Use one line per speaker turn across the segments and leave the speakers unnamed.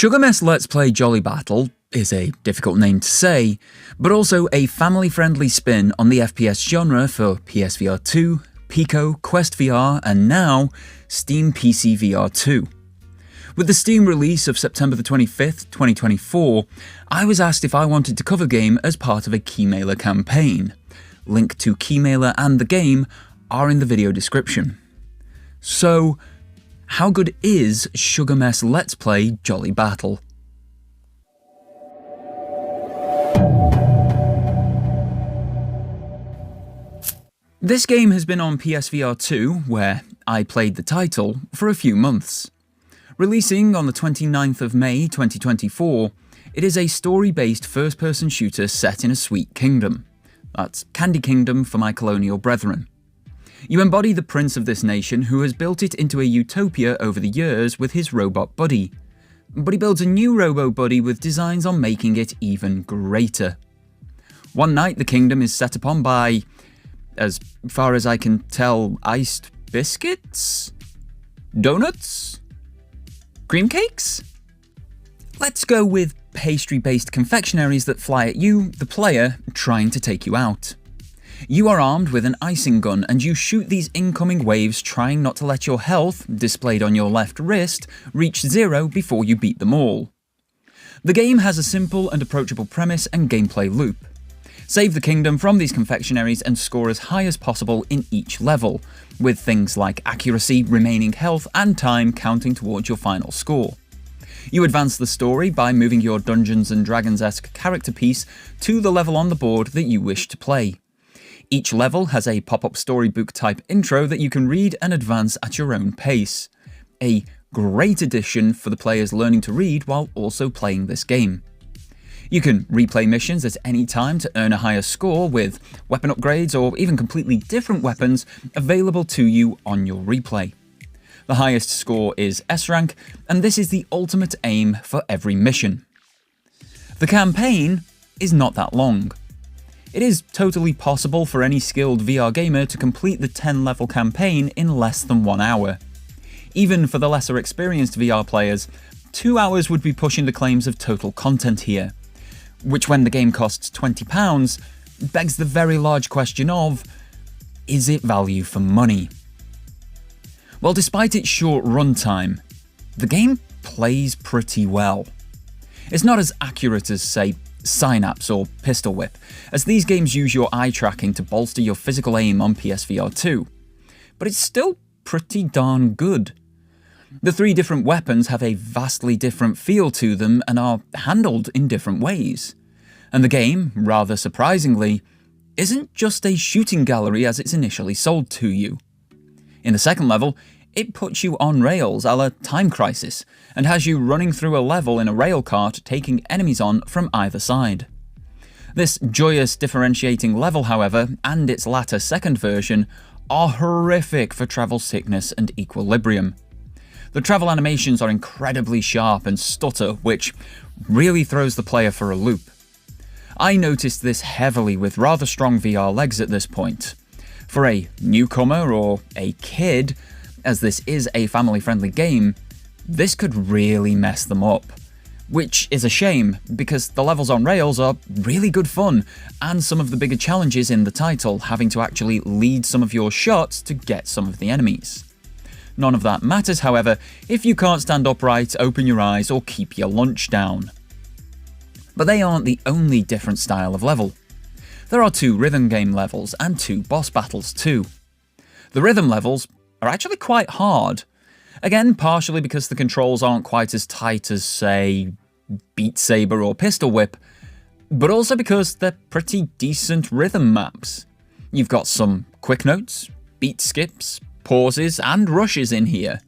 Sugarmess Let's Play Jolly Battle is a difficult name to say, but also a family-friendly spin on the FPS genre for PSVR2, Pico, Quest VR, and now Steam PCVR2. With the Steam release of September the 25th, 2024, I was asked if I wanted to cover the game as part of a keymailer campaign. Link to keymailer and the game are in the video description. So, how good is Sugarmess Let's Play Jolly Battle? This game has been on PSVR2, where I played the title, for a few months. Releasing on the 29th of May 2024, it is a story-based first-person shooter set in a sweet kingdom. That's Candy Kingdom for my colonial brethren. You embody the prince of this nation who has built it into a utopia over the years with his robot buddy. But he builds a new robo-buddy with designs on making it even greater. One night the kingdom is set upon by, as far as I can tell, iced biscuits? Donuts? Cream cakes? Let's go with pastry-based confectionaries that fly at you, the player, trying to take you out. You are armed with an icing gun and you shoot these incoming waves, trying not to let your health, displayed on your left wrist, reach zero before you beat them all. The game has a simple and approachable premise and gameplay loop. Save the kingdom from these confectionaries and score as high as possible in each level, with things like accuracy, remaining health, and time counting towards your final score. You advance the story by moving your Dungeons & Dragons-esque character piece to the level on the board that you wish to play. Each level has a pop-up storybook type intro that you can read and advance at your own pace. A great addition for the players learning to read while also playing this game. You can replay missions at any time to earn a higher score with weapon upgrades or even completely different weapons available to you on your replay. The highest score is S rank, and this is the ultimate aim for every mission. The campaign is not that long. It is totally possible for any skilled VR gamer to complete the 10-level campaign in less than 1 hour. Even for the lesser experienced VR players, 2 hours would be pushing the claims of total content here, which when the game costs £20, begs the very large question of, is it value for money? Well, despite its short runtime, the game plays pretty well. It's not as accurate as, say, Synapse or Pistol Whip, as these games use your eye tracking to bolster your physical aim on PSVR2, but it's still pretty darn good. The 3 different weapons have a vastly different feel to them and are handled in different ways. And the game, rather surprisingly, isn't just a shooting gallery as it's initially sold to you. In the second level, it puts you on rails a la Time Crisis, and has you running through a level in a rail cart taking enemies on from either side. This joyous differentiating level, however, and its latter second version, are horrific for travel sickness and equilibrium. The travel animations are incredibly sharp and stutter, which really throws the player for a loop. I noticed this heavily with rather strong VR legs at this point. For a newcomer or a kid, as this is a family-friendly game, this could really mess them up. Which is a shame, because the levels on rails are really good fun, and some of the bigger challenges in the title, having to actually lead some of your shots to get some of the enemies. None of that matters, however, if you can't stand upright, open your eyes, or keep your lunch down. But they aren't the only different style of level. There are 2 rhythm game levels and 2 boss battles too. The rhythm levels are actually quite hard. Again, partially because the controls aren't quite as tight as, say, Beat Saber or Pistol Whip, but also because they're pretty decent rhythm maps. You've got some quick notes, beat skips, pauses, and rushes in here.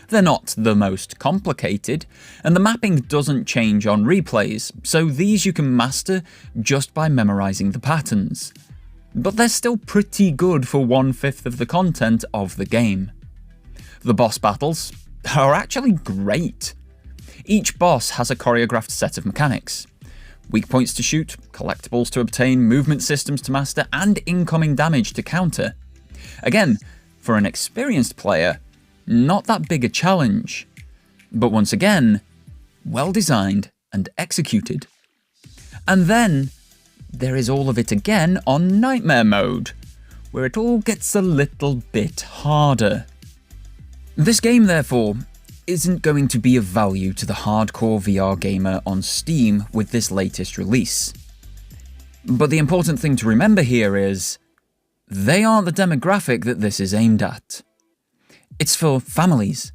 They're not the most complicated, and the mapping doesn't change on replays, so these you can master just by memorizing the patterns. But they're still pretty good for 1/5 of the content of the game. The boss battles are actually great. Each boss has a choreographed set of mechanics. Weak points to shoot, collectibles to obtain, movement systems to master, and incoming damage to counter. Again, for an experienced player, not that big a challenge. But once again, well designed and executed. And then there is all of it again on Nightmare mode, where it all gets a little bit harder. This game, therefore, isn't going to be of value to the hardcore VR gamer on Steam with this latest release. But the important thing to remember here is, they aren't the demographic that this is aimed at. It's for families,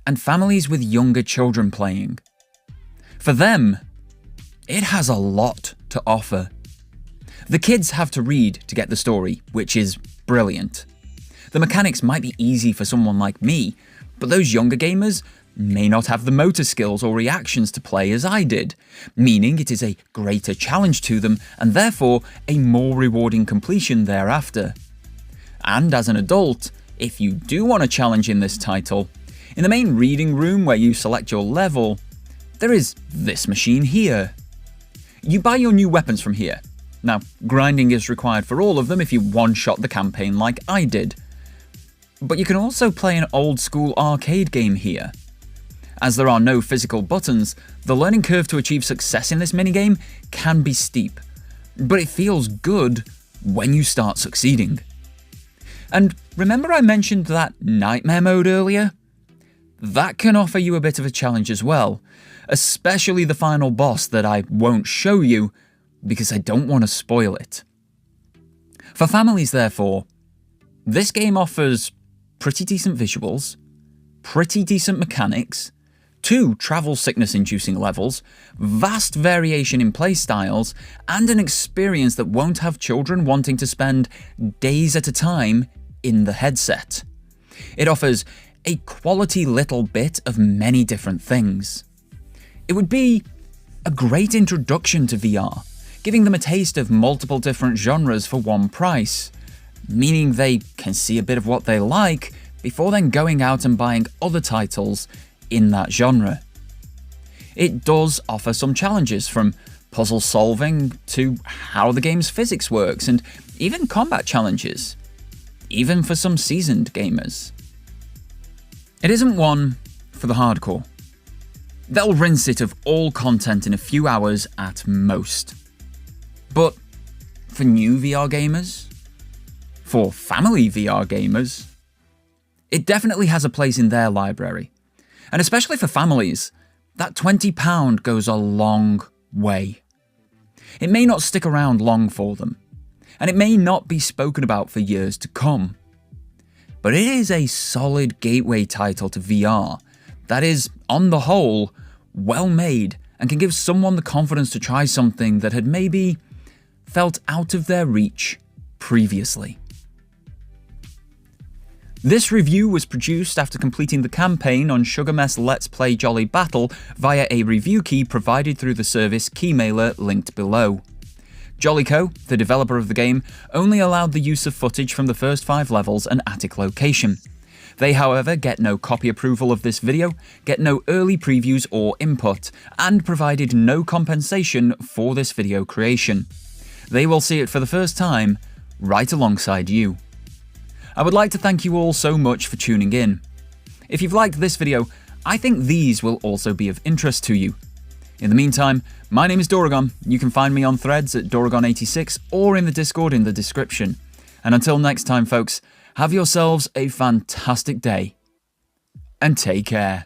and families with younger children playing. For them, it has a lot to offer. The kids have to read to get the story, which is brilliant. The mechanics might be easy for someone like me, but those younger gamers may not have the motor skills or reactions to play as I did, meaning it is a greater challenge to them and therefore a more rewarding completion thereafter. And as an adult, if you do want a challenge in this title, in the main reading room where you select your level, there is this machine here. You buy your new weapons from here. Now, grinding is required for all of them if you one-shot the campaign like I did. But you can also play an old-school arcade game here. As there are no physical buttons, the learning curve to achieve success in this minigame can be steep, but it feels good when you start succeeding. And remember I mentioned that Nightmare mode earlier? That can offer you a bit of a challenge as well, especially the final boss that I won't show you because I don't want to spoil it. For families, therefore, this game offers pretty decent visuals, pretty decent mechanics, 2 travel sickness-inducing levels, vast variation in playstyles, and an experience that won't have children wanting to spend days at a time in the headset. It offers a quality little bit of many different things. It would be a great introduction to VR, giving them a taste of multiple different genres for one price, meaning they can see a bit of what they like before then going out and buying other titles in that genre. It does offer some challenges, from puzzle solving to how the game's physics works, and even combat challenges, even for some seasoned gamers. It isn't one for the hardcore. They'll rinse it of all content in a few hours at most. But for new VR gamers, for family VR gamers, it definitely has a place in their library. And especially for families, that £20 goes a long way. It may not stick around long for them, and it may not be spoken about for years to come. But it is a solid gateway title to VR that is, on the whole, well made and can give someone the confidence to try something that had maybe felt out of their reach previously. This review was produced after completing the campaign on Sugarmess Let's Play Jolly Battle via a review key provided through the service keymailer linked below. Jollyco, the developer of the game, only allowed the use of footage from the first 5 levels and attic location. They, however, get no copy approval of this video, get no early previews or input, and provided no compensation for this video creation. They will see it for the first time, right alongside you. I would like to thank you all so much for tuning in. If you've liked this video, I think these will also be of interest to you. In the meantime, my name is Doragon. You can find me on threads at Doragon86 or in the Discord in the description. And until next time, folks, have yourselves a fantastic day. And take care.